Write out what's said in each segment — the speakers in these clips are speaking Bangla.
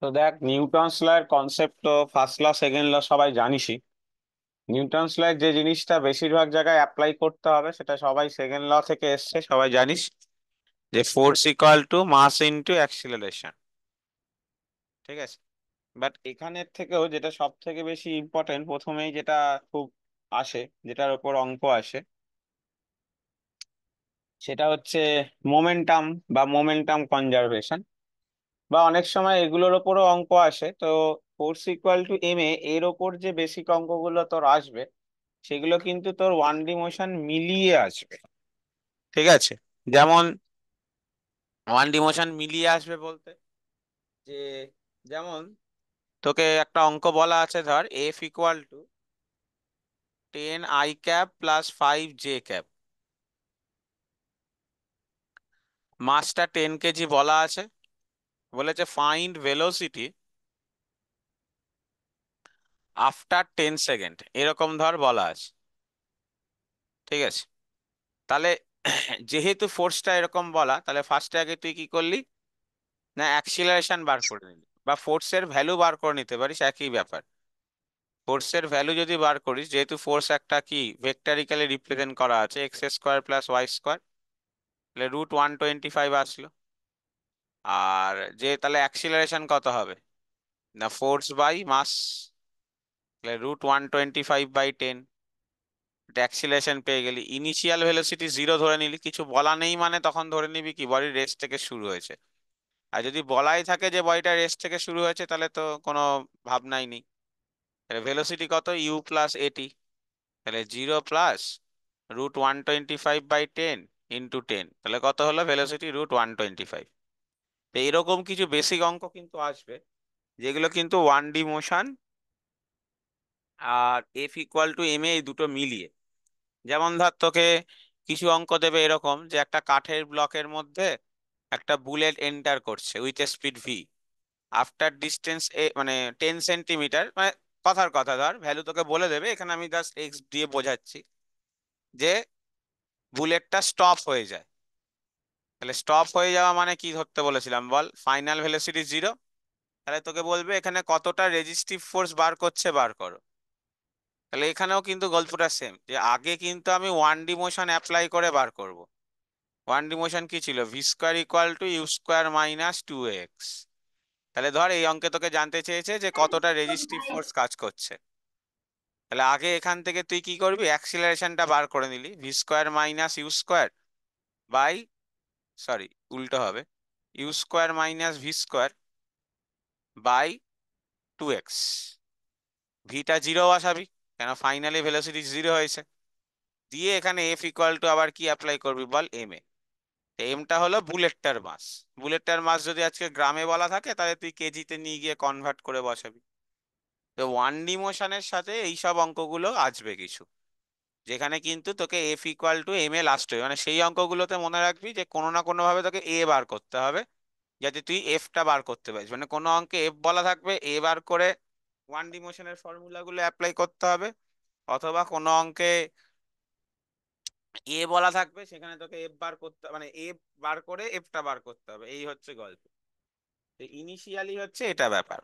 তো দেখ, নিউটনস ল এর কনসেপ্ট তো ফার্স্ট ল সেকেন্ড ল সবাই জানিসই। নিউটনস ল এর যে জিনিসটা বেশিরভাগ জায়গায় অ্যাপ্লাই করতে হবে সেটা সবাই সেকেন্ড ল থেকে এসছে, সবাই জানিস, যে force equal to mass into acceleration. ঠিক আছে, বাট এখানের থেকেও যেটা সব থেকে বেশি ইম্পর্টেন্ট, প্রথমেই যেটা খুব আসে, যেটার উপর অঙ্ক আসে, সেটা হচ্ছে মোমেন্টাম বা মোমেন্টাম কনজারভেশন। বা অনেক সময় এগুলোর ওপরও অঙ্ক আসে। তো ফোর্স ইকুয়াল টু এম এ এর ওপর যে বেসিক অঙ্কগুলো তোর আসবে, সেগুলো কিন্তু তোর ওয়ান ডি মোশন মিলিয়ে আসবে। ঠিক আছে, যেমন ওয়ান ডি মোশন মিলিয়ে আসবে বলতে, যে যেমন তোকে একটা অঙ্ক বলা আছে, ধর F equal two 10 i cap plus 5 j cap. মাসটা 10 কেজি বলা আছে, বলেছে ফাইন্ড ভেলোসিটি আফটার 10 সেকেন্ড, এরকম ধর বলা আছে। ঠিক আছে, তাহলে যেহেতু ফোর্সটা এরকম বলা, তাহলে ফার্স্টে আগে তুই কি করলি, না অ্যাক্সিলারেশন বার করে নিলি, বা ফোর্সের ভ্যালু বার করে নিতে পারিস, একই ব্যাপার। ফোর্সের ভ্যালু যদি বার করিস, যেহেতু ফোর্স একটা কি ভেক্টরিক্যালি রিপ্রেজেন্ট করা আছে, x² প্লাস y², তাহলে √125 আসলো। আর যে তাহলে অ্যাক্সিলারেশন কত হবে, না ফোর্স বাই মাস, তাহলে √125/10। অ্যাক্সিলারেশন পেয়ে গেলি। ইনিশিয়াল ভেলোসিটি 0 ধরে নিলি, কিছু বলা নেই মানে তখন ধরে নিবি কি বডি রেস্ট থেকে শুরু হয়েছে। আর যদি বলাই থাকে যে বডিটা রেস্ট থেকে শুরু হয়েছে, তাহলে তো কোনো ভাবনাই নেই। তাহলে ভেলোসিটি কত, u+at, তাহলে 0 + √125/10 ইন্টু 10, তাহলে কত হলো ভেলোসিটি, √125। তো এরকম কিছু বেসিক অঙ্ক কিন্তু আসবে, যেগুলো কিন্তু ওয়ান ডি মোশন আর F equal to M A, এই দুটো মিলিয়ে। যেমন ধর তোকে কিছু অঙ্ক দেবে এরকম, যে একটা কাঠের ব্লকের মধ্যে একটা বুলেট এন্টার করছে with a speed V, after distance এ মানে 10 সেন্টিমিটার, মানে কথার কথা ধর ভ্যালু তোকে বলে দেবে, এখানে আমি জাস্ট এক্স দিয়ে বোঝাচ্ছি, যে বুলেটটা স্টপ হয়ে যায়। তাহলে স্টপ হয়ে যাওয়া মানে কি ধরতে বলেছিলাম বল, ফাইনাল ভেলোসিটি 0। তাহলে তোকে বলবে এখানে কতটা রেজিস্টিভ ফোর্স বার করছে, বার করো। তাহলে এখানেও কিন্তু গল্পটা সেম, যে আগে কিন্তু আমি ওয়ান ডি মোশন অ্যাপ্লাই করে বার করব। ওয়ান ডি মোশন কি ছিল, v² = u² - 2x। তাহলে ধর এই অঙ্কে তোকে জানতে চেয়েছে যে কতটা রেজিস্টিভ ফোর্স কাজ করছে। তাহলে আগে এখান থেকে তুই কি করবি, অ্যাক্সিলারেশনটা বার করে নিলি, v² - u², বাই, সরি উল্টো হবে, u²-v²/2x। ভিটা 0 বসাবি, কেন ফাইনালি ভেলোসিটি 0 হয়েছে। দিয়ে এখানে এফ ইকুয়াল টু আবার কি অ্যাপ্লাই করবি বল, এম এ। এমটা হলো বুলেটটার মাস। বুলেটটার মাস যদি আজকে গ্রামে বলা থাকে, তাহলে তুই কেজিতে নিয়ে গিয়ে কনভার্ট করে বসাবি। তো ওয়ান ডি মোশনের সাথে এইসব অঙ্কগুলো আসবে কিছু, যেখানে কিন্তু তোকে F equal to M A last হবে, মানে সেই অঙ্কগুলোতে মনে রাখবি যে কোনো না কোনো ভাবে তোকে এ বার করতে হবে, যাতে তুই এফটা বার করতে পারিস। মানে কোনো অঙ্কে এফ বলা থাকবে, এ বার করে ওয়ান ডি মোশনের ফর্মুলাগুলো অ্যাপ্লাই করতে হবে, অথবা কোনো অঙ্কে এ বলা থাকবে, সেখানে তোকে এফ বার করতে, মানে এ বার করে এফটা বার করতে হবে। এই হচ্ছে গল্প। ইনিশিয়ালি হচ্ছে এটা ব্যাপার।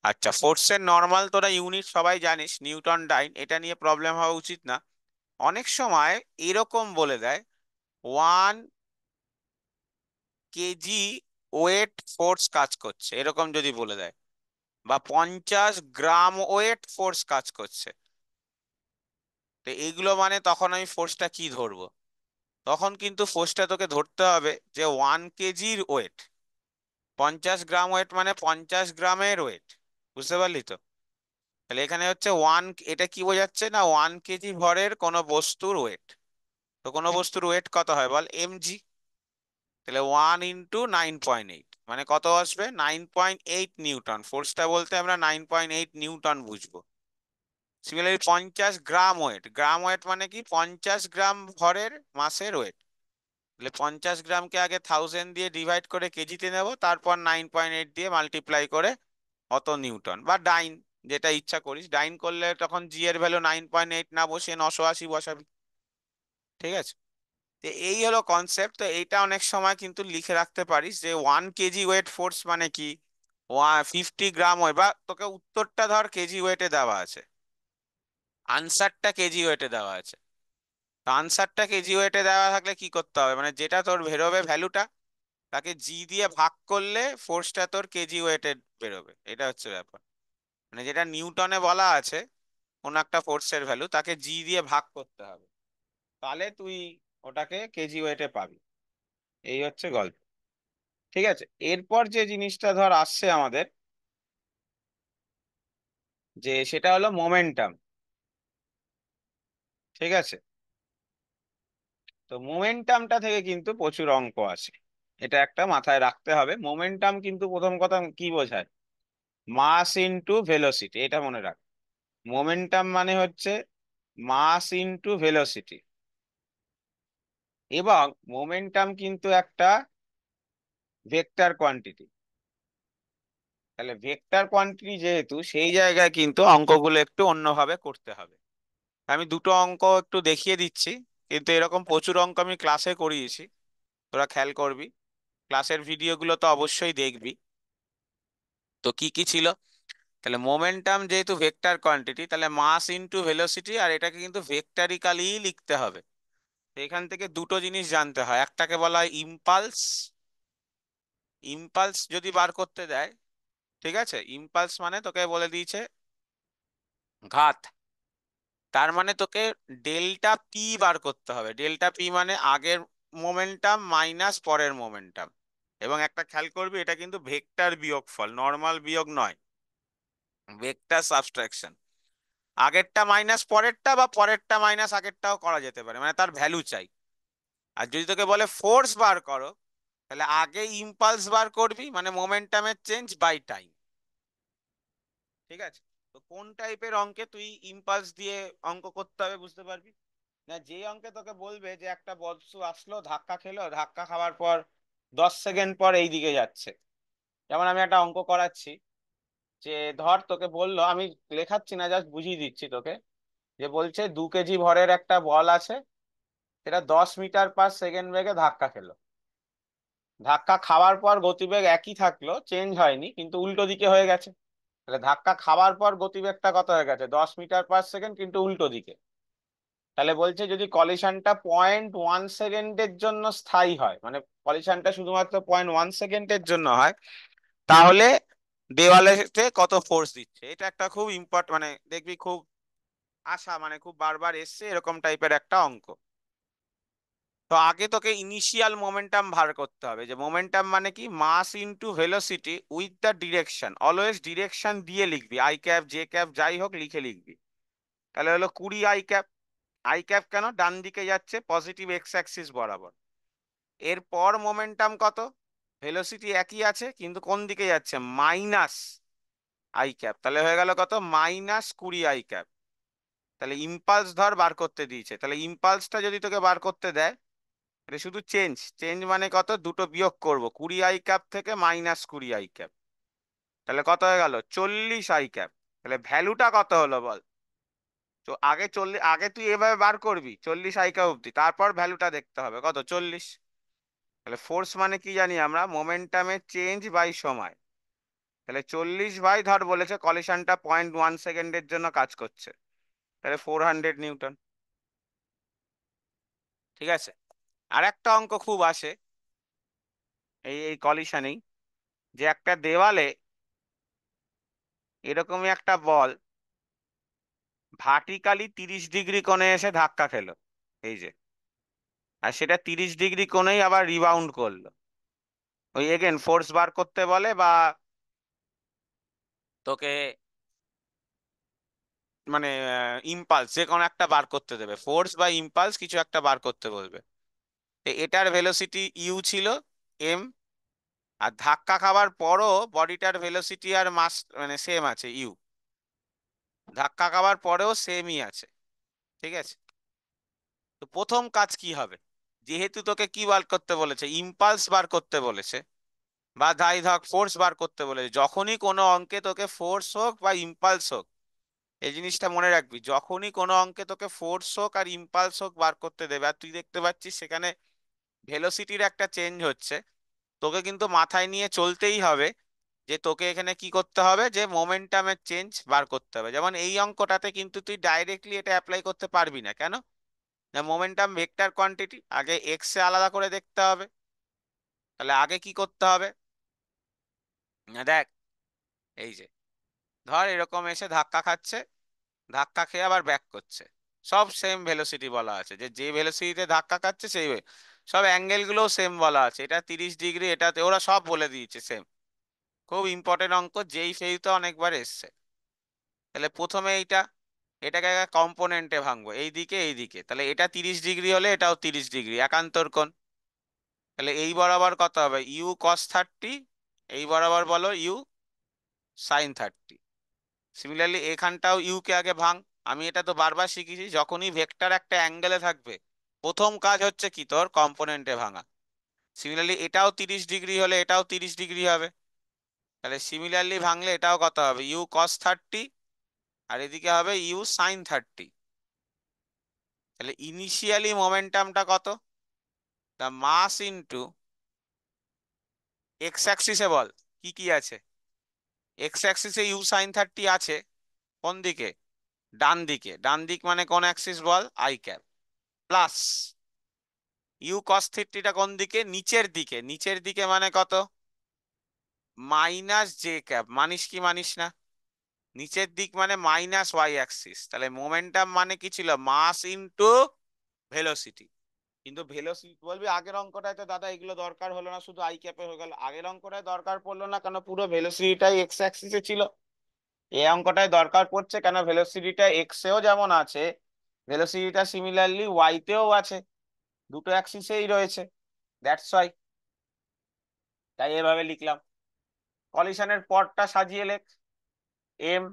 আচ্ছা, ফোর্সের নর্মাল তোরা ইউনিট সবাই জানিস, নিউটন ডাইন, এটা নিয়ে প্রবলেম হওয়া উচিত না। অনেক সময় এরকম বলে দেয়, 1 কেজি ওয়েট ফোর্স কাজ করছে, এরকম যদি বলে দেয়, বা 50 গ্রাম ওয়েট ফোর্স কাজ করছে, তো এইগুলো মানে তখন আমি ফোর্সটা কি ধরবো? তখন কিন্তু ফোর্সটা তোকে ধরতে হবে যে 1 কেজির ওয়েট, 50 গ্রাম ওয়েট মানে 50 গ্রামের ওয়েট। বুঝতে পারলি তো? তাহলে এখানে হচ্ছে এটা কি বোঝাচ্ছে, না 1 কেজি ভরের কোনো বস্তুর ওয়েট। তো কোনো বস্তুর ওয়েট কত হয় বল, mg। তাহলে 1 × 9.8 মানে কত আসবে, 9.8 নিউটন। ফোর্সটা বলতে আমরা 9.8 নিউটন বুঝবো। সিমিলারলি 50 গ্রাম ওয়েট, গ্রাম ওয়েট মানে কি, 50 গ্রাম ভরের মাসের ওয়েট। তাহলে 50 গ্রামকে আগে 1000 দিয়ে ডিভাইড করে কেজিতে নেব, তারপর 9.8 দিয়ে মাল্টিপ্লাই করে অত নিউটন, বা ডাইন, যেটা ইচ্ছা করিস। ডাইন করলে তখন জি এর ভ্যালু 9.8 না বসে 980 বসাবি। ঠিক আছে, তো এই হলো কনসেপ্ট। তো এইটা অনেক সময় কিন্তু লিখে রাখতে পারিস, যে 1 কেজি ওয়েট ফোর্স মানে কি, 50 গ্রাম ওয়েট, বা তোকে উত্তরটা ধর কেজি ওয়েটে দেওয়া আছে, আনসারটা কেজি ওয়েটে দেওয়া আছে। তো আনসারটা কেজি ওয়েটে দেওয়া থাকলে কি করতে হবে, মানে যেটা তোর বেরোবে ভ্যালুটা, তাকে জি দিয়ে ভাগ করলে ফোর্সটা তোর কেজি ওয়েটে বেরোবে। এটা হচ্ছে ব্যাপার। মানে যেটা নিউটনে বলা আছে কোন একটা ফোর্সের ভ্যালু, তাকে জি দিয়ে ভাগ করতে হবে, তাহলে তুই ওটাকে কেজি ওয়েটে পাবি। এই হচ্ছে গল্প। ঠিক আছে, এরপর যে জিনিসটা ধর আসছে আমাদের, যে সেটা হলো মোমেন্টাম। ঠিক আছে, তো মোমেন্টামটা থেকে কিন্তু প্রচুর অঙ্ক আসে, এটা একটা মাথায় রাখতে হবে। মোমেন্টাম কিন্তু প্রথম কথা কি বোঝায়, মাস ইনটু ভেলোসিটি, এটা মনে রাখ। মোমেন্টাম মানে হচ্ছে মাস ইনটু ভেলোসিটি, এবং মোমেন্টাম কিন্তু একটা ভেক্টর কোয়ান্টিটি। তাহলে ভেক্টর কোয়ান্টিটি যেহেতু, সেই জায়গায় কিন্তু অঙ্কগুলো একটু অন্যভাবে করতে হবে। আমি দুটো অঙ্ক একটু দেখিয়ে দিচ্ছি, কিন্তু এরকম প্রচুর অঙ্ক আমি ক্লাসে করিয়েছি, তোরা খেয়াল করবি। ক্লাসের ভিডিওগুলো তো অবশ্যই দেখবি। তো কি কি ছিল, তাহলে মোমেন্টাম যেহেতু ভেক্টর কোয়ান্টিটি, তাহলে মাস ইনটু ভেলোসিটি, আর এটাকে কিন্তু ভেক্টরিক্যালি লিখতে হবে। তো এখান থেকে দুটো জিনিস জানতে হয়, একটাকে বলা হয় ইম্পালস। ইম্পালস যদি বার করতে দেয়, ঠিক আছে, ইম্পালস মানে তোকে বলে দিয়েছে ঘাত, তার মানে তোকে ডেল্টা পি বার করতে হবে। ডেল্টা পি মানে আগের মোমেন্টাম মাইনাস পরের মোমেন্টাম। এবং একটা খেয়াল করবি, এটা কিন্তু ভেক্টর বিয়োগফল, নর্মাল বিয়োগ নয়, ভেক্টর সাবট্রাকশন। আগেরটা মাইনাস পরেরটা, বা পরেরটা মাইনাস আগেরটাও করা যেতে পারে, মানে তার ভ্যালু চাই। আর যদি তোকে বলে ফোর্স বার করো, তাহলে আগে ইম্পালস বার করবি, মানে মোমেন্টামের চেঞ্জ বাই টাইম। ঠিক আছে, তো কোন টাইপের অঙ্কে তুই ইম্পালস দিয়ে অঙ্ক করতে হবে বুঝতে পারবি না। যে অঙ্কে তোকে বলবে যে একটা বস্তু আসলো, ধাক্কা খেলো, ধাক্কা খাওয়ার পর 10 সেকেন্ড পর এই দিকে যাচ্ছে। যেমন আমি একটা অঙ্ক করাচ্ছি, যে ধর তোকে বললো, আমি লেখাচ্ছি না, জাস্ট বুঝিয়ে দিচ্ছি তোকে, যে বলছে 2 কেজি ভরের একটা বল আছে, সেটা 10 মিটার পার সেকেন্ড বেগে ধাক্কা খেলো। ধাক্কা খাওয়ার পর গতিবেগ একই থাকলো, চেঞ্জ হয়নি, কিন্তু উল্টো দিকে হয়ে গেছে। তাহলে ধাক্কা খাওয়ার পর গতিবেগটা কত হয়ে গেছে, 10 মিটার পার সেকেন্ড, কিন্তু উল্টো দিকে। তাহলে বলছে যদি কলিশনটা 0.1 সেকেন্ডের জন্য স্থায়ী হয়, মানে কলিশনটা শুধুমাত্র 0.1 সেকেন্ডের জন্য হয়, তাহলে দেওয়ালেতে কত ফোর্স দিচ্ছে। এটা একটা খুব ইম্পর্টেন্ট, মানে দেখবি খুব মানে খুব বারবার এসছে এরকম টাইপের একটা অঙ্ক। তো আগে তোকে ইনিশিয়াল মোমেন্টাম বার করতে হবে, যে মোমেন্টাম মানে কি, mass into velocity with the direction. Always direction দিয়ে লিখবি, আই ক্যাপ জে ক্যাপ যাই হোক লিখে লিখবি। তাহলে হলো 20 আই ক্যাপ। আই ক্যাপ কেন, ডান দিকে যাচ্ছে পজিটিভ এক্স অ্যাক্সিস বরাবর। এরপর মোমেন্টাম কত, ভেলোসিটি একই আছে কিন্তু কোন দিকে যাচ্ছে, মাইনাস আই ক্যাপ, তাহলে হয়ে গেল কত, -20 আই ক্যাপ। তাহলে ইম্পালস ধর বার করতে দিয়েছে, তাহলে ইম্পালসটা যদি তোকে বার করতে দেয়, এটা শুধু চেঞ্জ, চেঞ্জ মানে কত, দুটো বিয়োগ করব, 20 আই ক্যাপ থেকে -20 আই ক্যাপ। তাহলে কত হয়ে গেল, 40 আই ক্যাপ। তাহলে ভ্যালুটা কত হলো বল। তো আগে 40, আগে তুই এভাবে বার করবি 40 আই ক্যাপ অব্দি, তারপর ভ্যালুটা দেখতে হবে কত, 40। তাহলে ফোর্স মানে কি জানি আমরা, মোমেন্টামের চেঞ্জ বাই সময়। তাহলে 40 বাই, ধর বলেছে কলিশনটা 0.1 সেকেন্ডের জন্য কাজ করছে, তাহলে 400 নিউটন। ঠিক আছে, আর একটা অঙ্ক খুব আসে এই এই কলিশনেই, যে একটা দেওয়ালে এরকমই একটা বল ভার্টিক্যালি 30 ডিগ্রি কোণে এসে ধাক্কা খেলো, এই যে, আর সেটা 30 ডিগ্রি কোণেই আবার রিবাউন্ড করলো। ওই এগেন ফোর্স বার করতে বলে, বা তোকে মানে ইম্পালস যে কোনো একটা বার করতে দেবে, ফোর্স বা ইম্পালস কিছু একটা বার করতে বলবে। তো এটার ভেলোসিটি ইউ ছিল এম, আর ধাক্কা খাবার পরও বডিটার ভেলোসিটি আর মাস মানে সেম আছে ইউ, ধাক্কা খাবার পরেও সেমই আছে। ঠিক আছে, তো প্রথম কাজ কি হবে, যেহেতু তোকে কি বার করতে বলেছে, ইম্পালস বার করতে বলেছে, বা ধাই ধাক ফোর্স বার করতে বলেছে। যখনই কোনো অঙ্কে তোকে ফোর্স হোক বা ইম্পালস হোক, এই জিনিসটা মনে রাখবি, যখনই কোনো অঙ্কে তোকে ফোর্স হোক আর ইম্পালস হোক বার করতে দেবে, আর তুই দেখতে পাচ্ছিস সেখানে ভেলোসিটির একটা চেঞ্জ হচ্ছে, তোকে কিন্তু মাথায় নিয়ে চলতেই হবে যে তোকে এখানে কি করতে হবে, যে মোমেন্টামের চেঞ্জ বার করতে হবে। যেমন এই অঙ্কটাতে কিন্তু তুই ডাইরেক্টলি এটা অ্যাপ্লাই করতে পারবি না, কেন? না, মোমেন্টাম ভেক্টর কোয়ান্টিটি আগে এক্স এ আলাদা করে দেখতে হবে। তাহলে আগে কি করতে হবে, না দেখ, এই যে ধর এরকম এসে ধাক্কা খাচ্ছে, ধাক্কা খেয়ে আবার ব্যাক করছে, সব সেম ভেলোসিটি বলা আছে, যে যে ভেলোসিটিতে ধাক্কা খাচ্ছে সেই সব অ্যাঙ্গেল গুলোও সেম বলা আছে, এটা 30 ডিগ্রি, এটাতে ওরা সব বলে দিয়েছে সেম। খুব ইম্পর্টেন্ট অঙ্ক, যেই ফেইতে অনেকবার এসছে। তাহলে প্রথমে এটাকে কম্পোনেন্টে ভাঙবো, এই দিকে এই দিকে। তাহলে এটা 30 ডিগ্রি হলে এটাও 30 ডিগ্রি, একান্তর কোণ। তাহলে এই বরাবর কত হবে, ইউ কস 30, এই বরাবর বলো ইউ সাইন 30। সিমিলারলি এখানটাও ইউ কে আগে ভাঙ। আমি এটা তো বারবার শিখেছি, যখনই ভেক্টর একটা অ্যাঙ্গেলে থাকবে প্রথম কাজ হচ্ছে কি, তোর কম্পোনেন্টে ভাঙা। সিমিলারলি এটাও 30 ডিগ্রি হলে এটাও 30 ডিগ্রি হবে। তাহলে সিমিলারলি ভাঙলে এটাও কত হবে, ইউ কস 30, আর এদিকে হবে ইউ সাইন 30। তাহলে ইনিশিয়ালি মোমেন্টামটা কত, দ্য মাস ইনটু এক্স অ্যাক্সিসে বল কি কি আছে। এক্স অ্যাক্সিসে ইউ সাইন 30 আছে, কোন দিকে, ডান দিকে। ডান দিক মানে কোন অ্যাক্সিস বল, I cap. Plus U cos 30টা কোন দিকে, নিচের দিকে। নিচের দিকে মানে কত, মাইনাস জে ক্যাপ। মানিস কি মানিস না, নিচের দিক মানে মাইনাস ওয়াই অ্যাক্সিস। তাহলে মোমেন্টাম মানে কি ছিল, মাস ইনটু ভেলোসিটি। কিন্তু ভেলোসিটি বলবি আগের অঙ্কটায় তো দাদা এগুলো দরকার হলো না, শুধু আই ক্যাপে হয়ে গেল। আগের অঙ্কটায় দরকার পড়লো না কেন, পুরো ভেলোসিটিটাই এক্স অ্যাক্সিসে ছিল। এই অঙ্কটায় দরকার পড়ছে কেন, ভেলোসিটিটা এক্স এও যেমন আছে, ভেলোসিটিটা সিমিলারলি ওয়াই তেও আছে, দুটো অ্যাক্সিসেই রয়েছে। দ্যাটস ওয়াই, তাই এভাবে লিখলাম। কলিশনের পরটা সাজিয়ে লেখ, এম।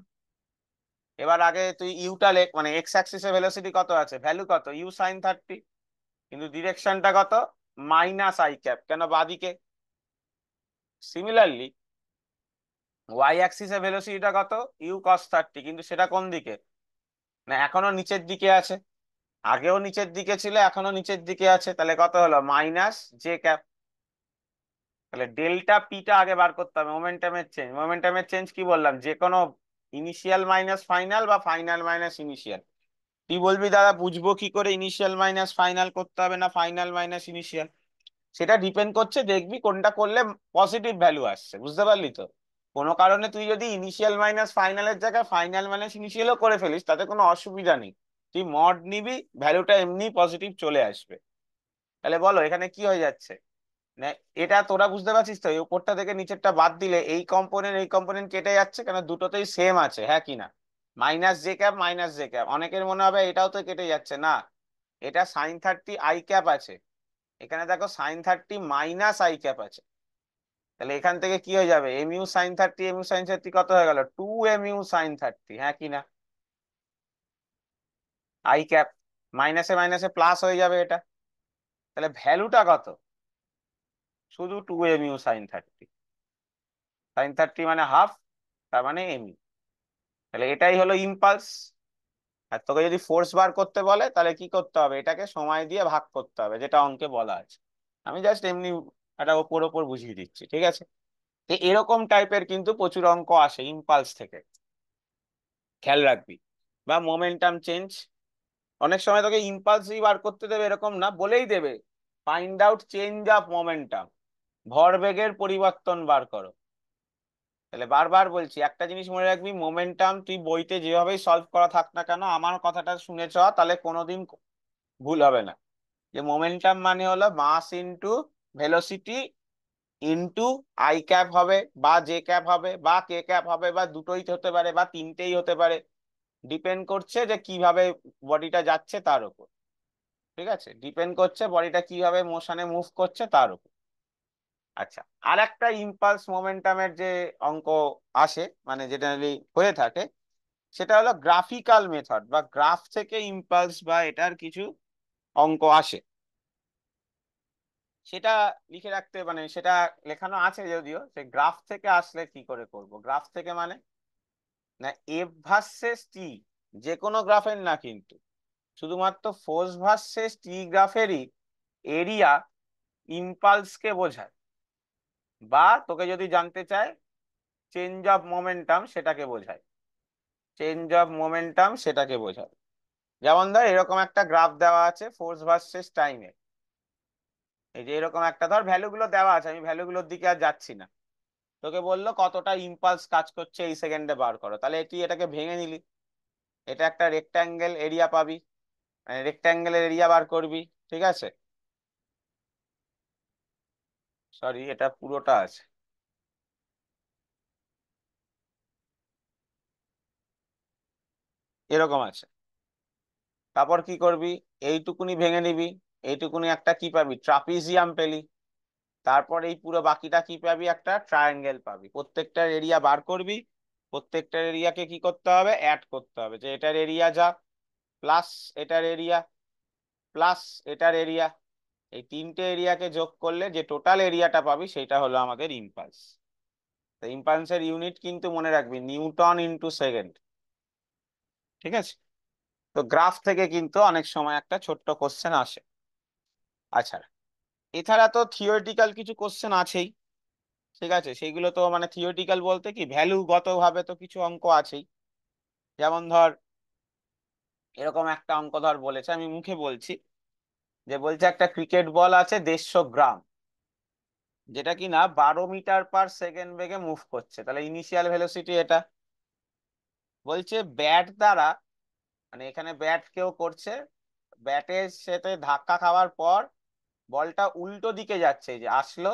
এবার আগে তুই ইউটা লেখ, মানে এক্স অ্যাক্সিসে ভেলোসিটি কত আছে, ভ্যালু কত, ইউ সাইন 30, কিন্তু ডিরেকশনটা কত, মাইনাস আই ক্যাপ, কেন বাদিকে। সিমিলারলি ওয়াই অ্যাক্সিসে ভেলোসিটিটা কত, ইউ কস 30, কিন্তু সেটা কোন দিকে, না এখনো নিচের দিকে আছে। আগেও নিচের দিকে ছিল, এখনো নিচের দিকে আছে, তাহলে কত হলো, মাইনাস জে ক্যাপ। তাহলে ডেল্টা পিটা আগে বার করতে হবে, মোমেন্টামের চেঞ্জ। মোমেন্টামের চেঞ্জ কি বললাম, যে কোনো ইনিশিয়াল মাইনাস ফাইনাল বা ফাইনাল মাইনাস ইনিশিয়াল। তুই বলবি দাদা বুঝবো কি করে ইনিশিয়াল মাইনাস ফাইনাল করতে হবে না ফাইনাল মাইনাস ইনিশিয়াল, সেটা ডিপেন্ড করছে, দেখবি কোনটা করলে পজিটিভ ভ্যালু আসছে, বুঝতে পারলি তো। কোনো কারণে তুই যদি ইনিশিয়াল মাইনাস ফাইনালের জায়গায় ফাইনাল মাইনাস ইনিশিয়ালও করে ফেলিস, তাতে কোনো অসুবিধা নেই, তুই মড নিবি, ভ্যালুটা এমনি পজিটিভ চলে আসবে। তাহলে বলো এখানে কি হয়ে যাচ্ছে, না এটা তোরা বুঝতে পারছিস তো, এই উপরটা থেকে নিচেরটা বাদ দিলে এই কম্পোনেন্ট কেটে যাচ্ছে, কেন দুটোতেই সেম আছে, হ্যাঁ কি না। Minus J cap minus J cap, অনেকের মনে হবে এটাও তো কেটে যাচ্ছে, না, এটা সাইন 30 আই ক্যাপ আছে, এখানে দেখো সাইন 30 মাইনাস আই ক্যাপ আছে। তাহলে এখান থেকে কি হয়ে যাবে, M U sine 30, M U sine 30 কত হয়ে গেল, 2 mu sin 30, হ্যাঁ কি না। আই ক্যাপ মাইনাসে মাইনাসে প্লাস হয়ে যাবে এটা। তাহলে ভ্যালুটা কত, শুধু 2 mu sin 30। সাইন 30 মানে হাফ, তার মানে এমইউ। তাহলে এটাই হলো ইম্পালস। আর তোকে যদি ফোর্স বার করতে বলে তাহলে কি করতে হবে, এটাকে সময় দিয়ে ভাগ করতে হবে, যেটা অঙ্কে বলা আছে। আমি জাস্ট এমনি একটা ওপর ওপর বুঝিয়ে দিচ্ছি, ঠিক আছে। তো এরকম টাইপের কিন্তু প্রচুর অঙ্ক আসে ইম্পালস থেকে, খেয়াল রাখবি। বা মোমেন্টাম চেঞ্জ, অনেক সময় তোকে ইম্পালসই বার করতে দেবে এরকম না, বলেই দেবে find out change of momentum, ভরবেগের পরিবর্তন বার করো। তাহলে বারবার বলছি একটা জিনিস মনে রাখবি, মোমেন্টাম তুই বইতে যেভাবেই সলভ করা থাক না কেন, আমার কথাটা শুনে চ, তাহলে কোনোদিন ভুল হবে না। যে মোমেন্টাম মানে হলো mass into velocity into I cap হবে, বা জে ক্যাপ হবে, বা কে ক্যাপ হবে, বা দুটোই হতে পারে, বা তিনটেই হতে পারে, ডিপেন্ড করছে যে কিভাবে বডিটা যাচ্ছে তার উপর। ঠিক আছে, ডিপেন্ড করছে বডিটা কিভাবে মোশনে মুভ করছে তার উপর। আচ্ছা, আর একটা ইম্পালস মোমেন্টামের যে অঙ্ক আসে, মানে জেনারেলি হয়ে থাকে, সেটা হলো গ্রাফিক্যাল মেথড, বা গ্রাফ থেকে ইম্পালস বা এটার কিছু অঙ্ক আসে। সেটা লিখে রাখতে, মানে সেটা লেখানো আছে যদিও, সে গ্রাফ থেকে আসলে কি করে করব, গ্রাফ থেকে মানে, না এফ ভার্সেস টি, যে কোনো গ্রাফের না কিন্তু, শুধুমাত্র ফোর্স ভার্সেস টি গ্রাফেরই এরিয়া ইম্পালসকে বোঝায়। বা তোকে যদি জানতে চায় চেঞ্জ অফ মোমেন্টাম সেটাকে বোঝায়, চেঞ্জ অফ মোমেন্টাম সেটাকে বোঝায়। যেমন ধর এরকম একটা গ্রাফ দেওয়া আছে ফোর্স ভার্সেস টাইমে, এই যে এরকম একটা ধর ভ্যালুগুলো দেওয়া আছে, আমি ভ্যালুগুলোর দিকে আর যাচ্ছি না। তোকে বললো কতটা ইম্পালস কাজ করছে এই সেকেন্ডে বার করো, তাহলে এটাকে ভেঙে নিলি, এটা একটা রেক্ট্যাঙ্গেল এরিয়া পাবি, মানে রেক্ট্যাঙ্গেলের এরিয়া বার করবি। ঠিক আছে, সরি এটা পুরোটা আছে, এরকম আছে। তারপর কি করবি, এইটুকুনি ভেঙে নিবি, এইটুকুনি একটা কি পাবি, ট্রাপিজিয়াম পেলি। তারপর এই পুরো বাকিটা কি পাবি, একটা ট্রায়াঙ্গেল পাবি। প্রত্যেকটার এরিয়া বার করবি, প্রত্যেকটার এরিয়াকে কি করতে হবে, অ্যাড করতে হবে, যে এটার এরিয়া যা প্লাস এটার এরিয়া প্লাস এটার এরিয়া, এই তিনটে এরিয়াকে যোগ করলে যে টোটাল এরিয়াটা পাবি সেটা হলো আমাদের ইম্পালস। তো ইম্পালসের ইউনিট কিন্তু মনে রাখবি নিউটন ইনটু সেকেন্ড। ঠিক আছে, তো গ্রাফ থেকে কিন্তু অনেক সময় একটা ছোট্ট কোশ্চেন আসে। আচ্ছা, এছাড়া তো থিওরিটিক্যাল কিছু কোশ্চেন আছেই। ঠিক আছে, সেইগুলো তো মানে থিওরিটিক্যাল বলতে কি ভ্যালুগত ভাবে তো কিছু অঙ্ক আছেই। যেমন ধর এরকম একটা অঙ্ক ধর বলেছে, আমি মুখে বলছি, যে বলছে একটা ক্রিকেট বল আছে 150 গ্রাম, যেটা কিনা 12 মিটার পার সেকেন্ড বেগে মুভ করছে, তাহলে ইনিশিয়াল ভেলোসিটি এটা। বলছে ব্যাট দ্বারা, মানে এখানে ব্যাট কেউ করছে, ব্যাটের সাথে ধাক্কা খাওয়ার পর বলটা উল্টো দিকে যাচ্ছে, এই যে আসলো,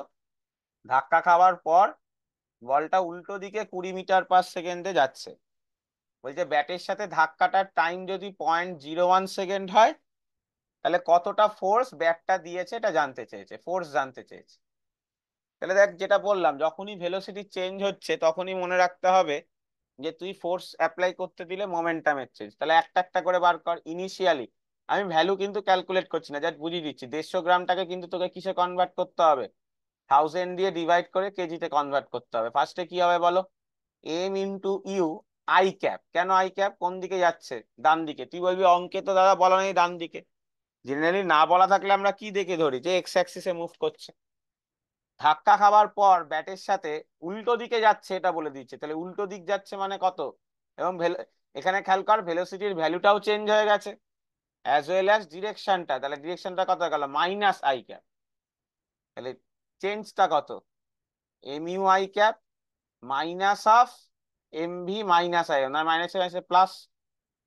ধাক্কা খাওয়ার পর বলটা উল্টো দিকে 20 মিটার পার সেকেন্ডে যাচ্ছে। বলছে ব্যাটের সাথে ধাক্কাটার টাইম যদি 0.01 সেকেন্ড হয়, তাহলে কতটা ফোর্স ব্যাটটা দিয়েছে এটা জানতে চেয়েছে, ফোর্স জানতে চেয়েছে। তাহলে দেখ যেটা বললাম, যখনই ভেলোসিটি চেঞ্জ হচ্ছে তখনই মনে রাখতে হবে যে তুই ফোর্স অ্যাপ্লাই করতে দিলে মোমেন্টামের চেঞ্জ। তাহলে একটা একটা করে বার কর ইনিশিয়ালি। আমি ভ্যালু কিন্তু ক্যালকুলেট করছি না, জাস্ট বুঝিয়ে দিচ্ছি। 150 গ্রামটাকে কিন্তু তোকে কিসে কনভার্ট করতে হবে, 1000 দিয়ে ডিভাইড করে কেজিতে কনভার্ট করতে হবে। ফার্স্টে কি হবে বলো, M into U, I cap. কেন আই ক্যাপ, কোন দিকে যাচ্ছে, ডান দিকে। তুই বলবি অঙ্কে তো দাদা বলা নেই ডান দিকে। জেনারেলি না বলা থাকলে আমরা কি দেখে ধরি, যে এক্স অ্যাক্সিসে মুভ করছে। ধাক্কা খাওয়ার পর ব্যাটের সাথে উল্টো দিকে যাচ্ছে এটা বলে দিচ্ছে, তাহলে উল্টো দিক যাচ্ছে মানে কত। এবং এখানে খেয়াল কর ভেলোসিটির ভ্যালুটাও চেঞ্জ হয়ে গেছে, অ্যাজ ওয়েল অ্যাজ ডিরেকশনটা। তাহলে ডিরেকশনটা কত গেল, মাইনাস আই ক্যাপ। তাহলে চেঞ্জটা কত, M U I cap minus of M V minus I, না মাইনাস মাইনাস প্লাস,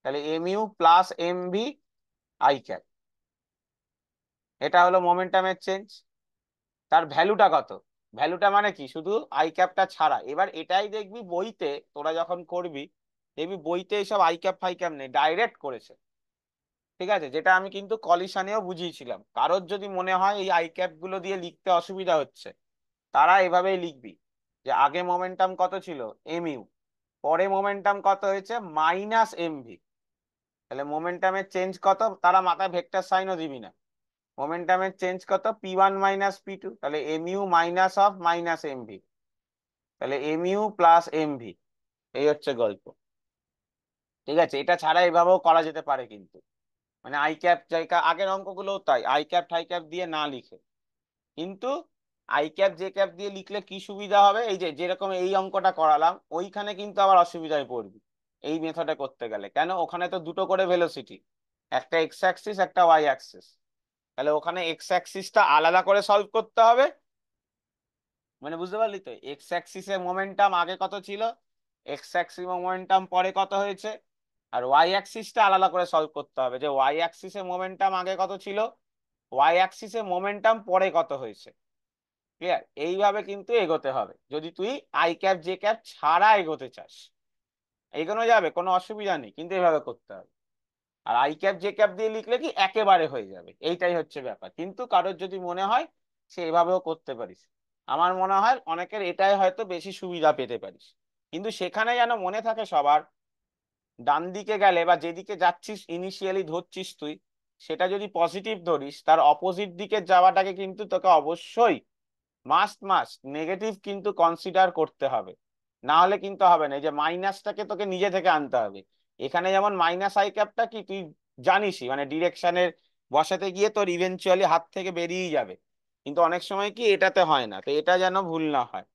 তাহলে M U plus M V I cap. এটা হলো মোমেন্টামের চেঞ্জ। তার ভ্যালুটা কত, ভ্যালুটা মানে কি, শুধু আই ক্যাপটা ছাড়া। এবার এটাই দেখবি বইতে, তোরা যখন করবি দেখবি বইতে এইসব আই ক্যাপ ফাই ক্যাপ নেই, ডাইরেক্ট করেছে। ঠিক আছে, যেটা আমি কিন্তু কলিশনেও বুঝিয়েছিলাম। কারোর যদি মনে হয় এই আই ক্যাপ গুলো দিয়ে লিখতে অসুবিধা হচ্ছে, তারা এভাবেই লিখবি, যে আগে মোমেন্টাম কত ছিল, এম ইউ, পরে মোমেন্টাম কত হয়েছে, মাইনাস এম ভি। তাহলে মোমেন্টামের চেঞ্জ কত, তারা মাথায় ভেক্টর সাইনও দিবি না। মোমেন্টামের চেঞ্জ কত, P1 মাইনাস P2, তাহলে M U minus of minus M V, তাহলে M U plus M V. এই হচ্ছে গল্প। ঠিক আছে, এটা ছাড়া এভাবেও করা যেতে পারে কিন্তু, মানে আই ক্যাপ জায়গা আগের অঙ্কগুলো তাই আই ক্যাপ ঠাই ক্যাপ দিয়ে না লিখে, কিন্তু আই ক্যাপ জে ক্যাপ দিয়ে লিখলে কি সুবিধা হবে, এই যে যেরকম এই অঙ্কটা করালাম ওইখানে কিন্তু আবার অসুবিধায় পড়বি এই মেথডে করতে গেলে। কেন, ওখানে তো দুটো করে ভেলোসিটি, একটা এক্স অ্যাক্সিস একটা ওয়াই অ্যাক্সিস। তাহলে ওখানে এক্স অ্যাক্সিসটা আলাদা করে সলভ করতে হবে। মানে বুঝতে পারলি তো, এক্স অ্যাক্সিসে মোমেন্টাম আগে কত ছিল, এক্স অ্যাক্সিস মোমেন্টাম পরে কত হয়েছে। আর ওয়াই অ্যাক্সিসটা আলাদা করে সলভ করতে হবে, যে ওয়াই অ্যাক্সিসে মোমেন্টাম আগে কত ছিল, ওয়াই অ্যাক্সিসে মোমেন্টাম পরে কত হয়েছে। ক্লিয়ার, এইভাবে কিন্তু এগোতে হবে যদি তুই আই ক্যাপ জে ক্যাপ ছাড়া এগোতে চাস। এগোনো যাবে, কোনো অসুবিধা নেই, কিন্তু এভাবে করতে হবে। আর আই ক্যাপ জে ক্যাপ দিয়ে লিখলে কি একেবারে হয়ে যাবে, এইটাই হচ্ছে ব্যাপার। কিন্তু কারোর যদি মনে হয় সে এভাবেও করতে পারিস, আমার মনে হয় অনেকের এটাই হয়তো বেশি সুবিধা পেতে পারিস। কিন্তু সেখানে যেন মনে থাকে সবার, ডান দিকে গেলে বা যেদিকে যাচ্ছিস ইনিশিয়ালি ধরছিস তুই, সেটা যদি পজিটিভ ধরিস, তার অপোজিট দিকে যাওয়াটাকে কিন্তু তোকে অবশ্যই মাস্ট নেগেটিভ কিন্তু কনসিডার করতে হবে। না হলে কিন্তু হবে না, এই যে মাইনাসটাকে তোকে নিজে থেকে আনতে হবে। এখানে যেমন মাইনাস আই ক্যাপটা কি তুই জানিসই, মানে ডিরেকশনের বসাতে গিয়ে তোর ইভেনচুয়ালি হাত থেকে বেরিয়েই যাবে, কিন্তু অনেক সময় কি এটাতে হয় না, তো এটা যেন ভুল না হয়।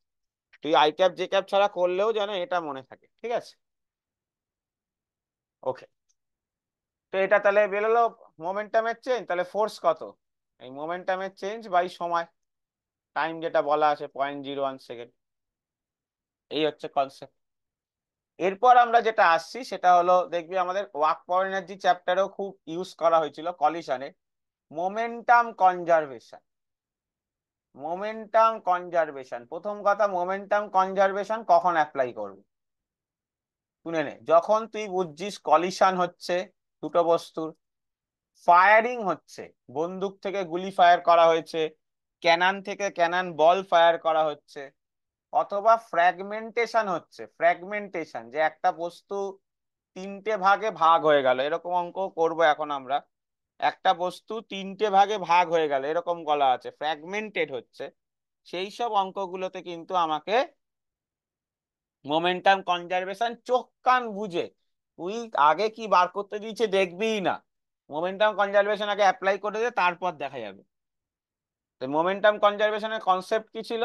তুই আই ক্যাপ জে ক্যাপ ছাড়া করলেও যেন এটা মনে থাকে, ঠিক আছে? ওকে, তো এটা তাহলে বেরোলো মোমেন্টামের চেঞ্জ, তাহলে ফোর্স কত? এই মোমেন্টামের চেঞ্জ বাই সময়, টাইম যেটা বলা আছে 0.01 সেকেন্ড। এই হচ্ছে কনসেপ্ট। এরপর আমরা যেটা আসছি সেটা হলো, দেখবি আমাদের ওয়ার্ক পাওয়ার এনার্জি চ্যাপ্টারেও খুব ইউজ করা হয়েছিল কলিশনে, মোমেন্টাম কনজারভেশন। মোমেন্টাম কনজারভেশন, প্রথম কথা মোমেন্টাম কনজারভেশন কখন অ্যাপ্লাই করবে শুনে নে। যখন তুই বুঝছিস কলিশন হচ্ছে দুটো বস্তুর, ফায়ারিং হচ্ছে, বন্দুক থেকে গুলি ফায়ার করা হয়েছে, ক্যানন থেকে ক্যানন বল ফায়ার করা হচ্ছে, অথবা ফ্র্যাগমেন্টেশন হচ্ছে, ফ্র্যাগমেন্টেশন যে একটা বস্তু তিনটে ভাগে ভাগ হয়ে গেল, এরকম অঙ্ক করব এখন আমরা। একটা বস্তু তিনটে ভাগে ভাগ হয়ে গেল এরকম বলা আছে, ফ্র্যাগমেন্টেড হচ্ছে, সেই সব অঙ্কগুলোতে কিন্তু আমাকে মোমেন্টাম কনজারভেশন চোখ কান বুঝে, তুই আগে কি বার করতে দিয়েছে দেখবিই না, মোমেন্টাম কনজারভেশন আগে অ্যাপ্লাই করে দে, তারপর দেখা যাবে। তো মোমেন্টাম কনজারভেশনের কনসেপ্ট কি ছিল,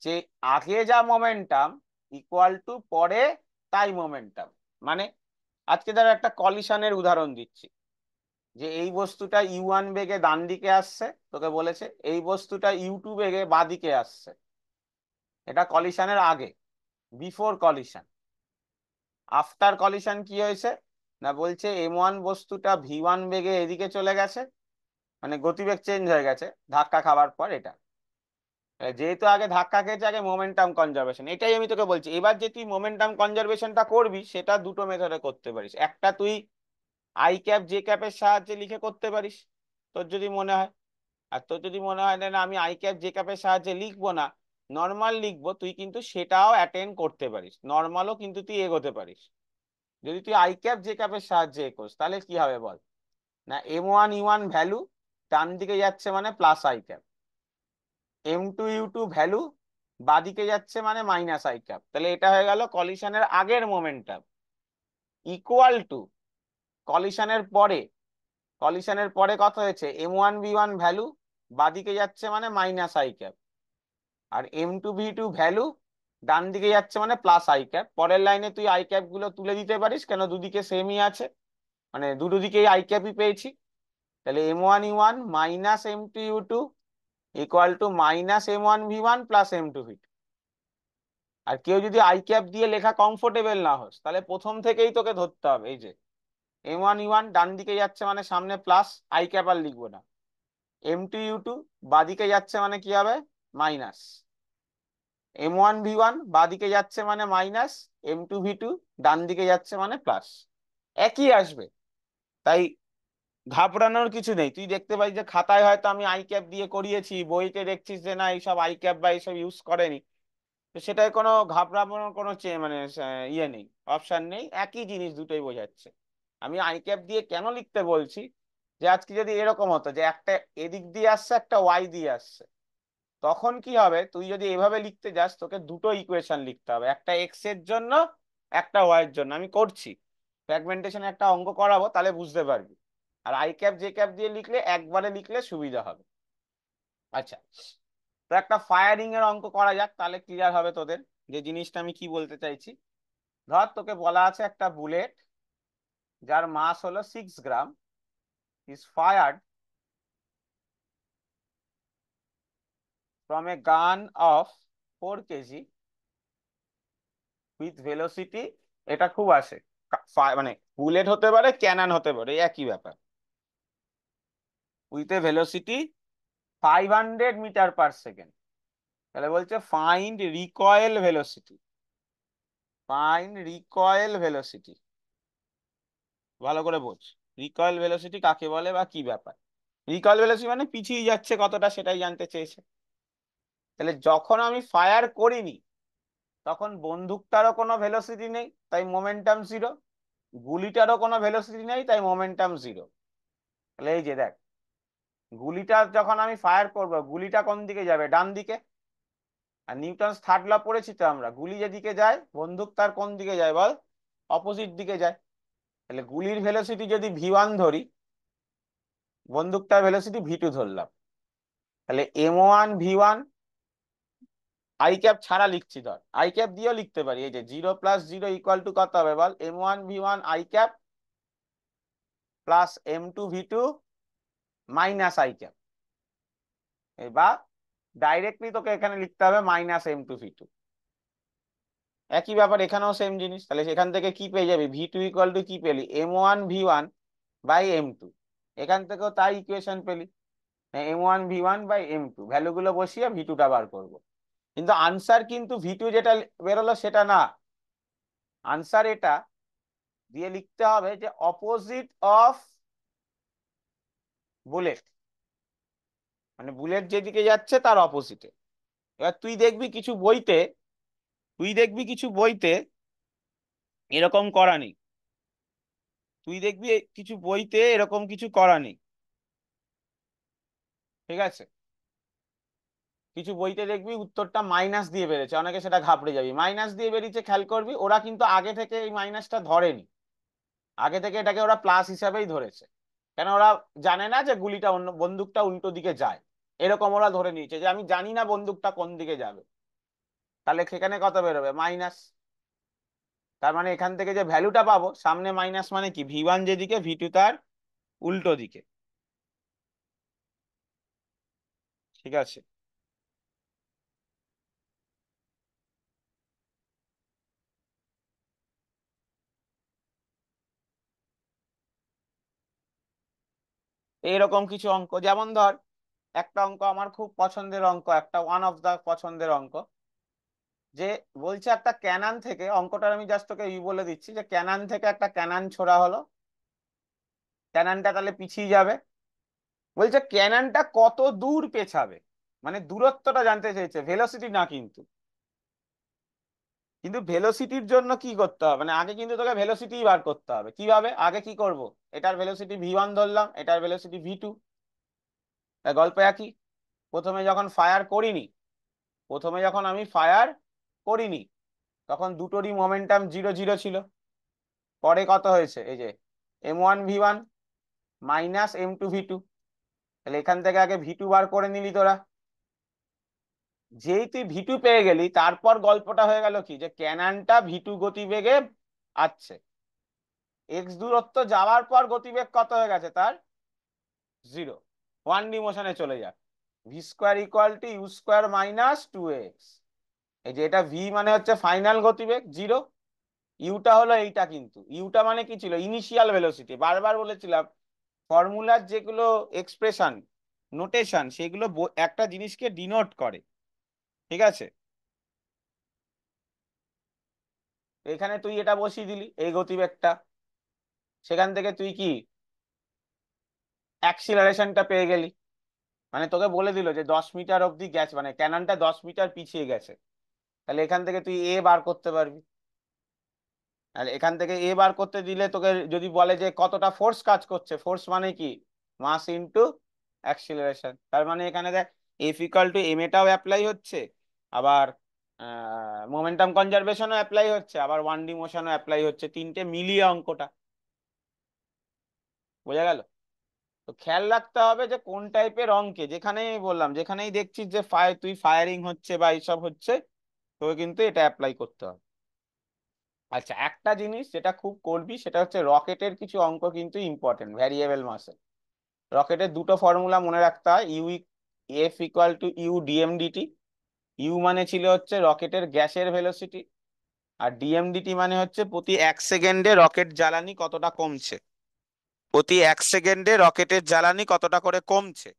যে আগে যা মোমেন্টাম ইকুয়াল টু পরে তাই মোমেন্টাম। মানে আজকে ধর একটা কলিশনের উদাহরণ দিচ্ছি, যে এই বস্তুটা ইউ1 বেগে ডান দিকে আসছে, তোকে বলেছে এই বস্তুটা ইউ2 বেগে বাঁ দিকে আসছে, এটা কলিশনের আগে, বিফোর কলিশন। আফটার কলিশন কি হয়েছে না, বলছে এম1 বস্তুটা ভি1 বেগে এদিকে চলে গেছে, মানে গতিবেগ চেঞ্জ হয়ে গেছে ধাক্কা খাবার পর। এটা যেহেতু আগে ধাক্কা খেয়েছে, আগে মোমেন্টাম কনজারভেশন, এটাই আমি তোকে বলছি। এবার যে তুই মোমেন্টাম কনজারভেশনটা করবি সেটা দুটো মেথডে করতে পারিস, একটা তুই আই ক্যাপ জে ক্যাপের সাহায্যে লিখে করতে পারিস তোর যদি মনে হয়, আর তোর যদি মনে হয় না আমি আই ক্যাপ জে ক্যাপের সাহায্যে লিখবো না, নর্মাল লিখবো, তুই কিন্তু সেটাও অ্যাটেন্ড করতে পারিস, নর্মালও কিন্তু তুই এগোতে পারিস। যদি তুই আই ক্যাপ জে ক্যাপের সাহায্যে এগোস তাহলে কি হবে বল, না M1 E1 ভ্যালু ডান দিকে যাচ্ছে মানে plus I cap, M2 U2 value বাদিকে যাচ্ছে মানে মাইনাস আই ক্যাপ, তাহলে এটা হয়ে গেল কলিশনের আগের মোমেন্টাম। ইকুয়াল টু কলিশনের পরে, কলিশনের পরে কত হয়েছে, M1 V1 ভ্যালু বাদিকে যাচ্ছে মানে মাইনাস আই ক্যাপ, আর M2 V2 ভ্যালু ডান দিকে যাচ্ছে মানে প্লাস আই ক্যাপ। পরের লাইনে তুই আই ক্যাপ গুলো তুলে দিতে পারিস, কেন দুদিকে সেমই আছে, মানে দুটো দিকেই আই ক্যাপই পেয়েছি। তাহলে M1 E1 minus M2 U2 equal to minus M1 V1 plus M2 V2। আর কেউ যদি আই ক্যাপ দিয়ে লেখা কমফোর্টেবল না হোস, তাহলে প্রথম থেকেই তোকে ধরতে হবে এই যে M1 E1 ডান দিকে যাচ্ছে মানে সামনে প্লাস, আই ক্যাপ আর লিখবো না, M2 U2 বাদিকে যাচ্ছে মানে কি হবে মাইনাস, M1 V1 বাদিকে যাচ্ছে মানে মাইনাস, M2 V2 ডান দিকে যাচ্ছে মানে প্লাস, একই আসবে। তাই ঘাবড়ানোর কিছু নেই। তুই দেখতে পাই যে খাতায় হয়তো আমি আই ক্যাপ দিয়ে করিয়েছি, বইতে দেখছিস যে না এইসব আই ক্যাপ বা এইসব ইউজ করেনি, তো সেটাই কোনো ঘাবড়ানোর কোনো মানে ইয়ে নেই, অপশন নেই, একই জিনিস দুটোই বোঝাচ্ছে। আমি আই ক্যাপ দিয়ে কেন লিখতে বলছি, যে আজকে যদি এরকম হতো যে একটা এদিক দিয়ে আসছে একটা ওয়াই দিয়ে আসছে, তখন কি হবে, তুই যদি এভাবে লিখতে যাস তোকে দুটো ইকুয়েশন লিখতে হবে, একটা এক্স এর জন্য একটা ওয়াই এর জন্য। আমি করছি, ফ্র্যাগমেন্টেশনে একটা অঙ্ক করাবো তাহলে বুঝতে পারবি। আর আই ক্যাপ জে ক্যাপ দিয়ে লিখলে একবারে লিখলে সুবিধা হবে। আচ্ছা, তো একটা ফায়ারিং এর অঙ্ক করা যাক, তাহলে ক্লিয়ার হবে তোদের যে জিনিসটা আমি কি বলতে চাইছি। ধর তোকে বলা আছে একটা বুলেট যার মাস হলো 6 গ্রাম is fired from a gun of 4 kg with velocity, এটা খুব আসে, মানে বুলেট হতে পারে ক্যানন হতে পারে একই ব্যাপার, with a velocity 500 metre per second. তাহলে বলছে find recoil velocity, find recoil velocity, ভালো করে বোঝ রিকয়েল ভেলোসিটি কাকে বলে বা কি ব্যাপার। রিকয়েল ভেলোসিটি মানে পিছিয়ে যাচ্ছে কতটা সেটাই জানতে চেয়েছে। তাহলে যখন আমি ফায়ার করিনি তখন বন্দুকটারও কোনো ভেলোসিটি নেই, তাই মোমেন্টাম জিরো, গুলিটারও কোনো ভেলোসিটি নেই, তাই মোমেন্টাম জিরো। তাহলে এই যে দেখ, গুলিটা যখন আমি ফায়ার করব গুলিটা কোন দিকে যাবে, ডান দিকে, আর নিউটনস থার্ড ল পড়েছি তো আমরা, গুলি যেদিকে যায় বন্দুক তার কোন দিকে যায় বল, অপোজিট দিকে যায়। তাহলে গুলির ভেলোসিটি যদি V1 ধরি, বন্দুকটার ভেলোসিটি V2 ধরলাম, তাহলে M1 V1 আই ক্যাপ ছাড়া লিখছি, ধর আই ক্যাপ দিয়েও লিখতে পারি। এই যে 0 + 0 = কত হবে বল, m1 v1 I cap plus m2 v2 minus I cap. বা ডাইরেক্টলি তোকে এখানে লিখতে হবে -m2v2। একই ব্যাপার এখানেও সেম জিনিস। তাহলে সেখান থেকে কি পেয়ে যাবি, v2 = কি পেলি, m1v1/m2। এখান থেকেও তাই ইকুয়েশন পেলি, m1v1/m2, ভ্যালুগুলো বসিয়ে v2টা বার করবো। কিন্তু আনসার কিন্তু v2 যেটা বেরোলো সেটা না, আনসার এটা দিয়ে লিখতে হবে যে অপোজিট অফ বুলেট, মানে বুলেট যেদিকে যাচ্ছে তার অপোজিটে। এবার তুই দেখবি কিছু বইতে এরকম করা নেই, কিছু বইতে এরকম কিছু করা নেই, ঠিক আছে? কিছু বইতে দেখবি উত্তরটা মাইনাস দিয়ে বেরিয়েছে, অনেকে সেটা ঘাবড়ে যাবি, মাইনাস দিয়ে বেরিয়েছে খেয়াল করবি, ওরা কিন্তু আগে থেকে এই মাইনাসটা ধরেনি, আগে থেকে এটাকে ওরা প্লাস হিসাবেই ধরেছে। কেন, ওরা জানে না যে গুলিটা অন্য বন্দুকটা উল্টো দিকে যায়, এরকম ওরা ধরে নিয়েছে যে আমি জানি না বন্দুকটা কোন দিকে যাবে। তাহলে সেখানে কত বেরোবে, মাইনাস। তার মানে এখান থেকে যে ভ্যালুটা পাবো, সামনে মাইনাস মানে কি, v1 যেদিকে v2 তার উল্টো দিকে, ঠিক আছে? এইরকম কিছু অঙ্ক, যেমন ধর একটা অঙ্ক আমার খুব পছন্দের অঙ্ক, একটা ওয়ান অফ দা পছন্দের অঙ্ক, যে বলছে একটা ক্যানান থেকে, অঙ্কটার আমি জাস্ট তোকে বলে দিচ্ছি, যে ক্যানান থেকে একটা ক্যানান ছোড়া হলো, ক্যানানটা তাহলে পিছিয়ে যাবে। বলছে ক্যানানটা কত দূর পেছাবে, মানে দূরত্বটা জানতে চাইছে, ভেলোসিটি না কিন্তু। কিন্তু ভেলোসিটির জন্য কি করতে হবে, মানে আগে কিন্তু তোকে ভেলোসিটি বার করতে হবে। কিভাবে, আগে কি করব, এটার ভেলোসিটি v1 ধরলাম, এটার ভেলোসিটি v2। গল্প একই। প্রথমে যখন ফায়ার করিনি, প্রথমে যখন আমি ফায়ার করিনি তখন দুটোরই মোমেন্টাম 0 0 ছিল। পরে কত হয়েছে, এই যে m1v1 মাইনাস m2v2। তাহলে এখান থেকে আগে v2 বার করে নিলি তোরা। যেই তুই v2 পেয়ে গেলি, তারপর গল্পটা হয়ে গেল কি, যে ক্যানানটা v2 গতিবেগে আসছে, এক্স দূরত্ব যাওয়ার পর গতিবেগ কত হয়ে গেছে তার, 0। 1D মোশনে চলে যাক, v² = u² - 2x। এই যে এটা v মানে হচ্ছে ফাইনাল গতিবেগ 0, ইউটা হলো এইটা, কিন্তু ইউটা মানে কি ছিল, ইনিশিয়াল ভেলোসিটি। বারবার বলেছিলাম ফর্মুলার যেগুলো এক্সপ্রেশন, নোটেশন, সেগুলো একটা জিনিসকে ডিনোট করে, ঠিক আছে? এখানে তুই এটা বসিয়ে দিলি এই গতিবেগটা, সেখান থেকে তুই কি অ্যাক্সিলারেশনটা পেয়ে গেলি। মানে তোকে বলে দিল যে 10 মিটার অব্দি গেছে, মানে ক্যাননটা 10 মিটার পিছিয়ে গেছে। তাহলে এখান থেকে তুই এ বার করতে পারবি। আর এখান থেকে এ বার করতে দিলে তোকে যদি বলে যে কতটা ফোর্স কাজ করছে, ফোর্স মানে কি, মাস ইনটু অ্যাক্সিলারেশন। তার মানে এখানে দেখ F = m, এটাও অ্যাপ্লাই হচ্ছে, আবার মোমেন্টাম কনজারভেশনও অ্যাপ্লাই হচ্ছে, আবার 1D মোশনও অ্যাপ্লাই হচ্ছে, তিনটে মিলিয়ে অঙ্কটা। বোঝা গেল? তো খেয়াল রাখতে হবে যে কোন টাইপের অঙ্কে, যেখানেই বললাম, যেখানেই দেখছিস যে তুই ফায়ারিং হচ্ছে বা এইসব হচ্ছে, তোকে কিন্তু এটা অ্যাপ্লাই করতে হবে। আচ্ছা, একটা জিনিস যেটা খুব করবি সেটা হচ্ছে রকেটের কিছু অঙ্ক কিন্তু ইম্পর্টেন্ট, ভ্যারিয়েবল মাসে। রকেটের দুটো ফর্মুলা মনে রাখতে হয়, F = u dm/dt। মানে ছিল হচ্ছে রকেটের গ্যাসের ভেলোসিটি, আর dm/dt মানে হচ্ছে প্রতি 1 সেকেন্ডে রকেট জ্বালানি কতটা কমছে, প্রতি 1 সেকেন্ডে রকেটের জ্বালানি কতটা করে কমছে,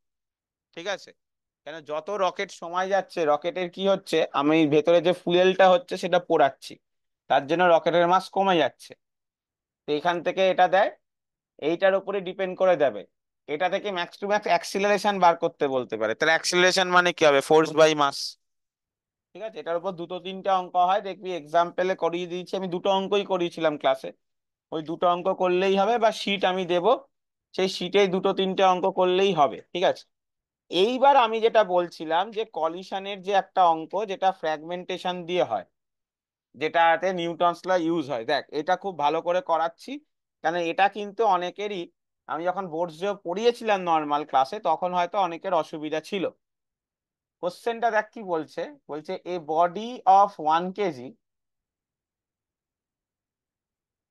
ঠিক আছে? কেন, যত রকেট সময় যাচ্ছে রকেটের কি হচ্ছে, আমি ভেতরে যে ফুয়েলটা হচ্ছে সেটা পোড়াচ্ছি, তার জন্য রকেটের মাস কমে যাচ্ছে। তো এখান থেকে এটা দেয়, এইটার উপরে ডিপেন্ড করে দেবে, এটা থেকে ম্যাক্স টু ম্যাক্স অ্যাক্সিলারেশন বার করতে বলতে পারে। তাহলে অ্যাক্সিলারেশন মানে কি হবে, ফোর্স বাই মাস, ঠিক আছে? এটার উপর দুটো তিনটে অঙ্ক হয়, দেখবি এক্সাম্পলে করিয়ে দিয়েছি, আমি দুটো অঙ্কই করিয়েছিলাম ক্লাসে। ওই দুটো অঙ্ক করলেই হবে, বা শিট আমি দেব, সেই শিটে দুটো তিনটে অঙ্ক করলেই হবে, ঠিক আছে? এইবার আমি যেটা বলছিলাম, যে কলিশনের যে একটা অঙ্ক যেটা ফ্র্যাগমেন্টেশন দিয়ে হয়, যেটাতে নিউটনস ল ইউজ হয়, দেখ এটা খুব ভালো করে করাচ্ছি, কারণ এটা কিন্তু অনেকেরই, আমি যখন বোর্ডস পড়িয়েছিলাম নর্মাল ক্লাসে তখন হয়তো অনেকের অসুবিধা ছিল। কোশ্চেনটা দেখ কি বলছে, বলছে এ বডি অফ 1 কেজি,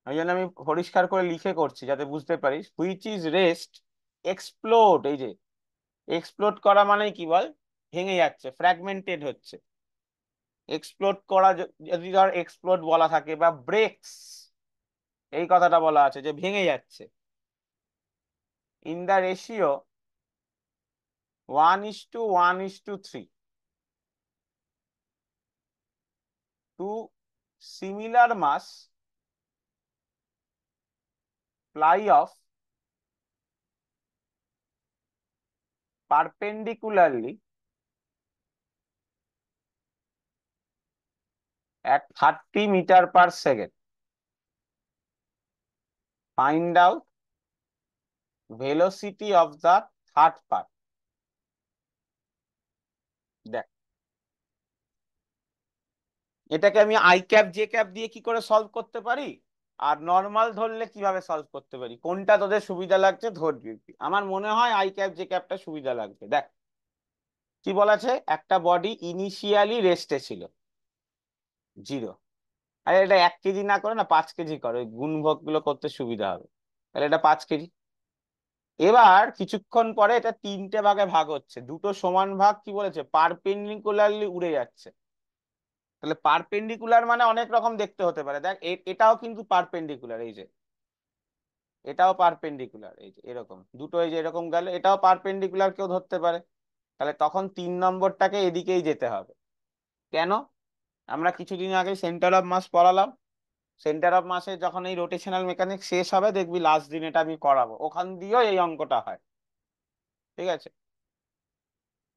ওই জন্য আমি পরিষ্কার করে লিখে করছি যাতে বুঝতে পারিস, হুইচ ইজ রেস্ট এক্সপ্লোড, এই যে এক্সপ্লোড করা মানে কি বল, ভেঙে যাচ্ছে, ফ্র্যাগমেন্টেড হচ্ছে। এক্সপ্লোড করা যদি ধর এক্সপ্লোড বলা থাকে বা ব্রেকস, এই কথাটা বলা আছে যে ভেঙে যাচ্ছে, in the ratio 1:1:3 to similar mass fly off perpendicularly at 30 metre per second, find out velocity of the third part. দেখ, এটাকে আমি আই ক্যাপ জে ক্যাপ দিয়ে কি করে সলভ করতে পারি, আর নর্মাল ধরলে কিভাবে সলভ করতে পারি, কোনটা তোদের সুবিধা লাগছে ধরবি। আমার মনে হয় আই ক্যাপ জে ক্যাপটা সুবিধা লাগবে। দেখ কি বলেছে, একটা বডি ইনিশিয়ালি রেস্টে ছিল 0, আরে এটা 1 কেজি না করে না 5 কেজি করো, ওই গুণভোগ গুলো করতে সুবিধা হবে। তাহলে এটা 5 কেজি। এবার কিছুক্ষণ পরে এটা 3টে ভাগে ভাগ হচ্ছে, দুটো সমান ভাগ কি বলেছে পারপেন্ডিকুলারলি উড়ে যাচ্ছে। তাহলে পারপেন্ডিকুলার মানে অনেক রকম দেখতে হতে পারে, দেখ এটাও কিন্তু পারপেন্ডিকুলার, এই যে এটাও পারপেন্ডিকুলার, এই যে এরকম দুটো, এই যে এরকম গেলে এটাও পারপেন্ডিকুলার কেউ ধরতে পারে। তাহলে তখন 3 নম্বরটাকে এদিকেই যেতে হবে। কেন, আমরা কিছুদিন আগে সেন্টার অফ মাস পড়ালাম, সেন্টার অফ মাসে যখন এই রোটেশনাল মেকানিক্স শেষ হবে দেখবি লাস্ট দিন এটা আমি করাবো, ওখান দিয়েও এই অঙ্কটা হয়। ঠিক আছে,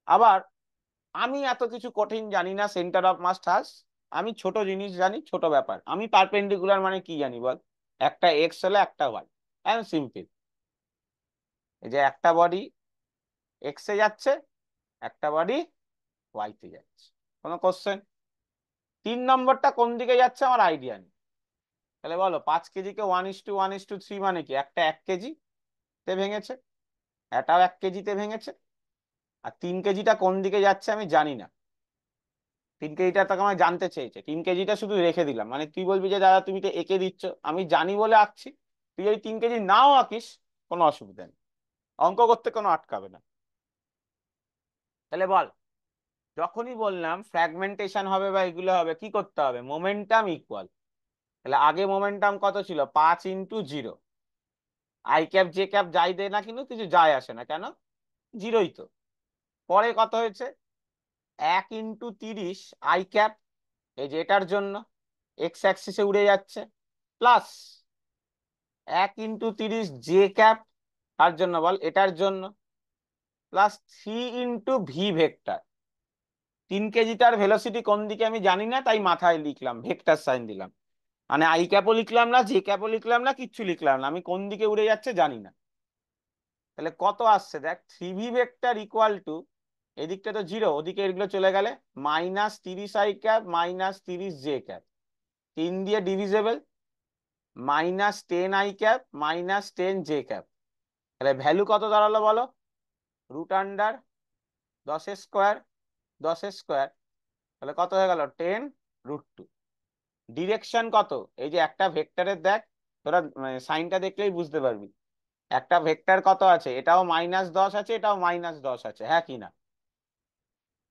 আবার আমি এত কিছু কঠিন জানি না সেন্টার অফ মাস হাস, আমি ছোট জিনিস জানি, ছোট ব্যাপার। আমি পারপেন্ডিকুলার মানে কি জানি বল, একটা এক্স হলে একটা ওয়াই, এন্ড সিম্পল। এই যে একটা বডি এক্স এ যাচ্ছে, একটা বডি ওয়াই তে যাচ্ছে, কোনো কোশ্চেন। 3 নম্বরটা কোন দিকে যাচ্ছে আমার আইডিয়া নেই। তাহলে বলো 5 কেজিকে 1:1:3 মানে কি, একটা 1 কেজিতে ভেঙেছে, এটাও 1 কেজিতে ভেঙেছে, আর 3 কেজিটা কোন দিকে যাচ্ছে আমি জানি না। 3 কেজিটা তাকে আমার জানতে চেয়েছে, 3 কেজিটা শুধু রেখে দিলাম, মানে তুই বলবি যে দাদা তুমি তো এঁকে দিচ্ছ, আমি জানি বলে আঁকছি। তুই যদি 3 কেজি নাও আঁকিস কোনো অসুবিধা নেই, অঙ্ক করতে কোনো আটকাবে না। তাহলে বল, যখনই বললাম ফ্র্যাগমেন্টেশন হবে বা এগুলো হবে, কি করতে হবে, মোমেন্টাম ইকুয়াল। তাহলে আগে মোমেন্টাম কত ছিল, 5:0। আই ক্যাপ জে ক্যাপ যাই দেয় না কিন্তু কিছু যায় আসে না, কেন, জিরোই তো। পরে কত হয়েছে, 1:30 আই ক্যাপ, এই যে এটার জন্য এক্স অ্যাক্সিসে উড়ে যাচ্ছে, প্লাস 1:30 জে ক্যাপ, তার জন্য বল এটার জন্য, প্লাস 3 × ভি ভেক্টর। 3 কেজিটার ভেলোসিটি কোন দিকে আমি জানি না, তাই মাথায় লিখলাম, ভেক্টর সাইন দিলাম, মানে আই ক্যাপও লিখলাম না, জে ক্যাপও লিখলাম না, কিচ্ছু লিখলাম না, আমি কোন দিকে উড়ে যাচ্ছে জানি না। তাহলে কত আসছে দেখ, 3 ভি ভেক্টর ইকুয়াল টু, এদিকটা তো 0, ওদিকে এগুলো চলে গেলে -30 আই ক্যাপ -30 জে ক্যাপ, 3 দিয়ে divisible, -10 I cap -10 J cap. তাহলে ভ্যালু কত দাঁড়ালো বলো, √10^², 10^², তাহলে কত হয়ে গেল 10√2। ডিরেকশন কত, এই যে একটা ভেক্টরের দেখ, তোরা সাইনটা দেখলেই বুঝতে পারবি, একটা ভেক্টর কত আছে, এটাও -10 আছে, এটাও -10 আছে, হ্যাঁ কি না,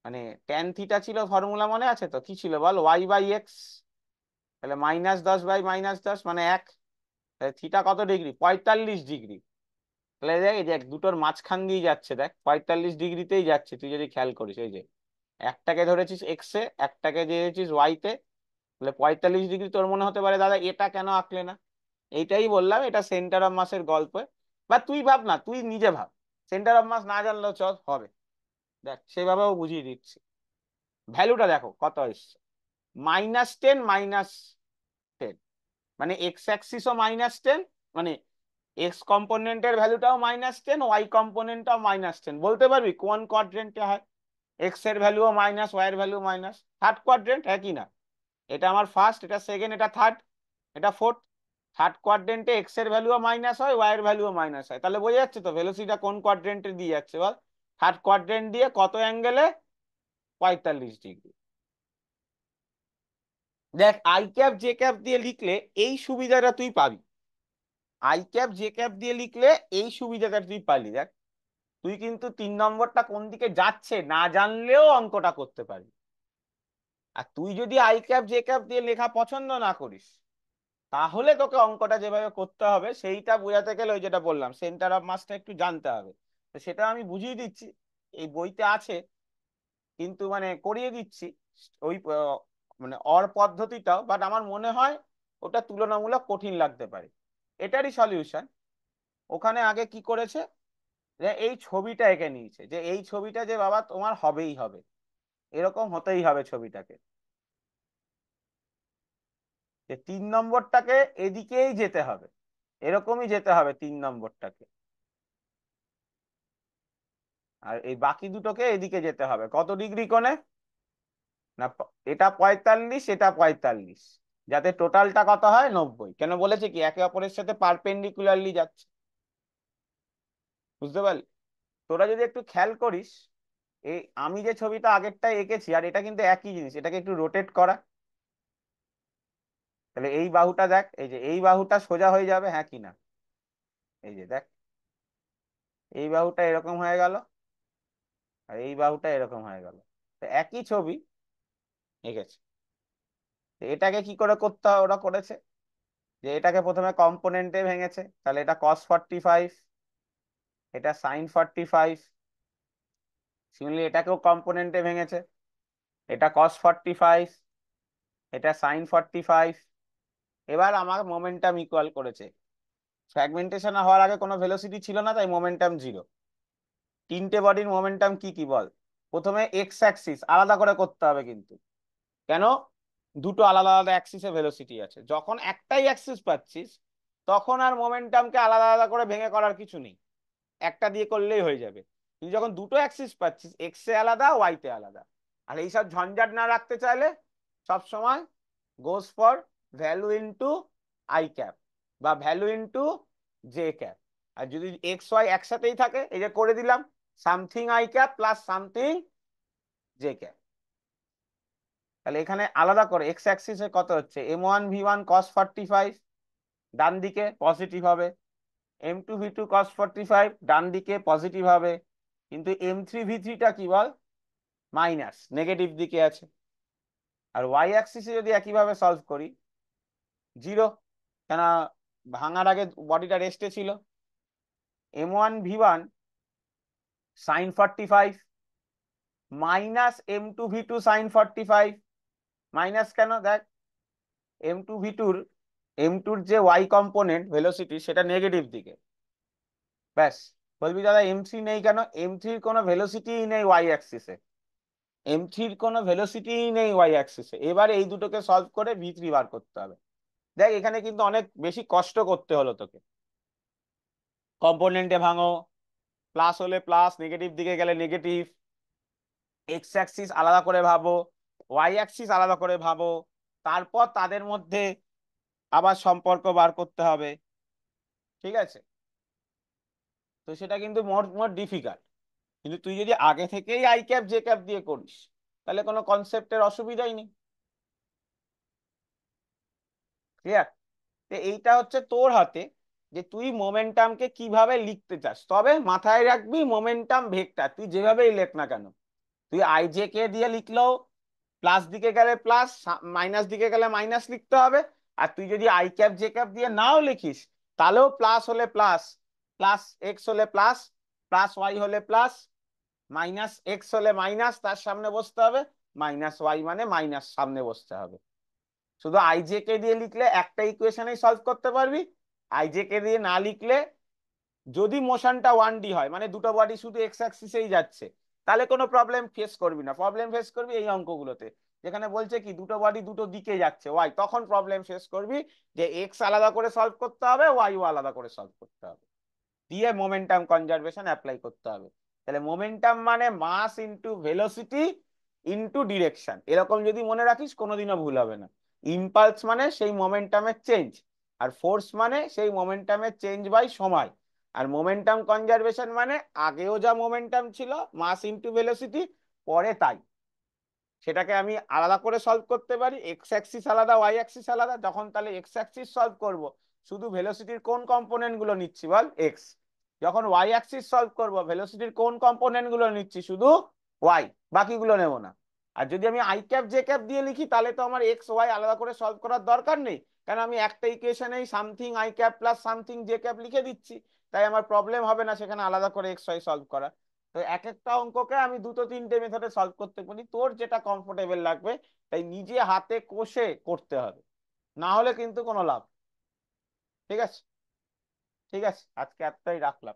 মানে ট্যান থিটা ছিল ফর্মুলা মনে আছে তো, কি ছিল বল, y/x। তাহলে -10/-10 মানে 1, তাহলে থিটা কত ডিগ্রি, 45 ডিগ্রি। তাহলে দেখ এই দেখ দুটোর মাঝখান দিয়ে যাচ্ছে, দেখ 45 ডিগ্রিতেই যাচ্ছে, তুই যদি খেয়াল করিস, এই যে একটাকে ধরেছিস এক্স এ, একটাকে দিয়েছিস ওয়াই তে, তাহলে 45 ডিগ্রি। তোর মনে হতে পারে দাদা এটা কেন আঁকলে না, এইটাই বললাম, এটা সেন্টার অফ মাসের গল্প। বা তুই ভাব না, তুই নিজে ভাব, সেন্টার অফ মাস না জানলেও চল হবে, দেখ সেভাবেও বুঝিয়ে দিচ্ছি। ভ্যালুটা দেখো কত এসছে, -10 -10, মানে এক্স অ্যাক্সিসও -10, মানে এক্স কম্পোনেন্টের ভ্যালুটাও -10, ওয়াই কম্পোনেন্টটাও -10। বলতে পারবি কোন কোয়াড্রেন্টে হয়, এক্স এর ভ্যালুও মাইনাস, ওয়াই এর ভ্যালু মাইনাস, থার্ড কোয়াড্রেন্ট, হ্যাঁ কি না, এটা আমার ফার্স্ট, এটা সেকেন্ড, এটা থার্ড, এটা ফোর্থ। থার্ড কোয়াড্রেন্টে এক্স এর ভ্যালুও মাইনাস হয়, ওয়াই এর ভ্যালুও মাইনাস হয়, তাহলে বোঝা যাচ্ছে তো ভেলোসিটিটা কোন কোয়াড্রেন্টে দিয়ে যাচ্ছে বল, থার্ড কোয়াড্রেন্ট দিয়ে কত অ্যাঙ্গেলে, 45 ডিগ্রি। দেখ আই ক্যাপ জে ক্যাপ দিয়ে লিখলে এই সুবিধাটা তুই পাবি, আই ক্যাপ জে ক্যাপ দিয়ে লিখলে এই সুবিধাটা তুই পালি। দেখ তুই কিন্তু 3 নম্বরটা কোন দিকে যাচ্ছে না জানলেও অঙ্কটা করতে পারবি। আর তুই যদি আই ক্যাপ জে ক্যাপ দিয়ে লেখা পছন্দ না করিস, তাহলে তোকে অঙ্কটা যেভাবে করতে হবে সেইটা বোঝাতে গেলে ওই যেটা বললাম সেন্টার অফ মাসটা একটু জানতে হবে। তো সেটা আমি বুঝিয়ে দিচ্ছি, এই বইতে আছে, কিন্তু মানে করিয়ে দিচ্ছি ওই মানে অর পদ্ধতিটাও, বাট আমার মনে হয় ওটা তুলনামূলক কঠিন লাগতে পারে। এটারই সলিউশন, ওখানে আগে কি করেছে, যে এই ছবিটা এঁকে নিয়েছে, যে এই ছবিটা যে বাবা তোমার হবেই হবে, এরকম হতেই হবে ছবিটাকে, যে 3 নম্বরটাকে এদিকেই যেতে হবে, এরকমই যেতে হবে 3 নম্বরটাকে, আর এই বাকি দুটোকে এদিকে যেতে হবে কত ডিগ্রি কোণে, না এটা 45 এটা 45, যাতে টোটালটা কত হয় 90। কেন বলেছে কি একে অপরের সাথে পারপেন্ডিকুলারলি যাচ্ছে, বুঝতে পারলি? তোরা যদি একটু খেয়াল করিস, এই আমি যে ছবিটা আগেরটা এঁকেছি আর এটা কিন্তু একই জিনিস, এটাকে একটু রোটেট করা, তাহলে এই বাহুটা দেখ, এই যে এই বাহুটা সোজা হয়ে যাবে, হ্যাঁ কি না? এই যে দেখ এই বাহুটা এরকম হয়ে গেল, আর এই বাহুটা এরকম হয়ে গেল, তো একই ছবি এঁকেছে। তো এটাকে কি করে করতে হয় ওরা করেছে, যে এটাকে প্রথমে কম্পোনেন্টে ভেঙেছে, তাহলে এটা cos 45, এটা sin 45, সিমিলারলি এটাকেও কম্পোনেন্টে ভেঙেছে, এটা cos 45, এটা sin 45। এবার আমার মোমেন্টাম ইকুয়াল করেছে, ফ্র্যাগমেন্টেশন হওয়ার আগে কোনো ভেলোসিটি ছিল না, তাই মোমেন্টাম 0। 3টে বডির মোমেন্টাম কি কি বল? প্রথমে এক্স অ্যাক্সিস আলাদা করে করতে হবে কিন্তু, কেন, দুটো আলাদা আলাদা অ্যাক্সিসে ভেলোসিটি আছে, যখন একটাই অ্যাক্সিস পাচ্ছিস তখন আর মোমেন্টামকে আলাদা আলাদা করে ভেঙে করার কিছু নেই, একটা দিয়ে করলেই হয়ে যাবে। কিন্তু যখন দুটো অ্যাক্সিস পাচ্ছিস, এক্স এ আলাদা ওয়াই তে আলাদা, আর এইসব ঝঞ্ঝাট না রাখতে চাইলে সব সময় goes for value into I cap বা ভ্যালু ইনটু জে ক্যাপ। আর যদি এক্স ওয়াই একসাথেই থাকে, এই যে করে দিলাম something I cap plus something J cap, তাহলে এখানে আলাদা করে এক্স অ্যাক্সিসে কত হচ্ছে, m1v1 cos 45 ডান দিকে পজিটিভ হবে, m2v2 cos 45 ডান দিকে পজিটিভ হবে, কিন্তু m3v3টা কি বল, মাইনাস নেগেটিভ দিকে আছে। আর ওয়াই অ্যাক্সিসে যদি একইভাবে সলভ করি, 0, কেন ভাঙার আগে বডিটা রেস্টে ছিল, m1v1 sin 45 minus m2v2 sin 45, minus কেন, দেখ m2v2 যে ওয়াই কম্পোনেন্ট ভেলোসিটি সেটা নেগেটিভ দিকে, ব্যাস। বলবি দাদা m3 নেই কেন, m3 কোনো ভেলোসিটি নেই ওয়াই অ্যাক্সিসে, m3 কোনো ভেলোসিটি নেই ওয়াই অ্যাক্সিসে। এবার এই দুটোকে সলভ করে v3 বার করতে হবে। দেখ এখানে কিন্তু অনেক বেশি কষ্ট করতে হলো তোকে, কম্পোনেন্টে ভাঙো, প্লাস হলে প্লাস, নেগেটিভ দিকে গেলে নেগেটিভ, এক্স অ্যাক্সিস আলাদা করে ভাবো, ওয়াই অ্যাক্সিস আলাদা করে ভাবো, তারপর তাদের মধ্যে আবার সম্পর্ক বার করতে হবে, ঠিক আছে? তো সেটা কিন্তু মোর মোর ডিফিকাল্ট, কিন্তু তুই যদি আগে থেকেই আই ক্যাপ জে ক্যাপ দিয়ে করিস, তাহলে কোনো কনসেপ্টের অসুবিধাই নেই, ক্লিয়ার? তো এইটা হচ্ছে তোর হাতে, যে তুই মোমেন্টামকে কিভাবে লিখতে চাস, তবে মাথায় রাখবি মোমেন্টাম ভেক্টর তুই যেভাবেই লেখ না কেন, তুই আই জে কে দিয়ে লিখলেও প্লাস দিকে গেলে প্লাস, মাইনাস দিকে গেলে মাইনাস লিখতে হবে। আর তুই যদি আই ক্যাপ জে ক্যাপ দিয়ে নাও লিখিস, তাহলেও প্লাস হলে প্লাস, প্লাস এক্স হলে প্লাস, প্লাস ওয়াই হলে প্লাস, মাইনাস এক্স হলে মাইনাস তার সামনে বসতে হবে, মাইনাস ওয়াই মানে মাইনাস সামনে বসতে হবে। শুধু আইজেকে দিয়ে লিখলে একটা ইকুয়েশনেই সলভ করতে পারবি, আইজেকে দিয়ে না লিখলে, যদি মোশনটা 1D হয় মানে দুটো বডি শুধু এক্স অ্যাক্সিসেই যাচ্ছে, তাহলে কোনো প্রবলেম ফেস করবি না, প্রবলেম ফেস করবি এই অঙ্কগুলোতে যেখানে বলছে কি দুটো বডি দুটো দিকে যাচ্ছে ওয়াই, তখন প্রবলেম ফেস করবি, যে এক্স আলাদা করে সলভ করতে হবে, ওয়াইও আলাদা করে সলভ করতে হবে, দিয়ে মোমেন্টাম কনজারভেশন অ্যাপ্লাই করতে হবে। তাহলে মোমেন্টাম মানে mass into velocity into direction, এরকম যদি মনে রাখিস কোনোদিনও ভুল হবে না। ইম্পালস মানে সেই মোমেন্টামের চেঞ্জ, আর ফোর্স মানে সেই মোমেন্টামের চেঞ্জ বাই সময়, আর মোমেন্টাম কনজারভেশন মানে আগেও যা মোমেন্টাম ছিল মাস ইনটু ভেলোসিটি, পরে তাই। সেটাকে আমি আলাদা করে সলভ করতে পারি, এক্স অ্যাক্সিস আলাদা ওয়াই অ্যাক্সিস আলাদা। যখন তাহলে এক্স অ্যাক্সিস সলভ করব, শুধু ভেলোসিটির কোন কম্পোনেন্ট গুলো নিচ্ছি বল, এক্স। যখন ওয়াই অ্যাক্সিস সলভ করব, ভেলোসিটির কোন কম্পোনেন্ট গুলো নিচ্ছি, শুধু ওয়াই, বাকিগুলো নেব না। আর যদি আমি আই ক্যাপ জে ক্যাপ দিয়ে লিখি, তাহলে তো আমার এক্স ওয়াই আলাদা করে সলভ করার দরকার নেই, কারণ আমি একটা ইকুয়েশনেই something I cap plus something J cap লিখে দিচ্ছি। তাই আমার প্রবলেম হবে না সেখানে আলাদা করে এক্স ওয়াই সলভ করা। তো এক একটা অঙ্ককে আমি দুটো তিনটে মেথডে সলভ করতে পারি, তোর যেটা কমফোর্টেবল লাগবে। তাই নিজে হাতে কষে করতে হবে, না হলে কিন্তু কোনো লাভ। ঠিক আছে, ঠিক আছে, আজকে এতটাই রাখলাম।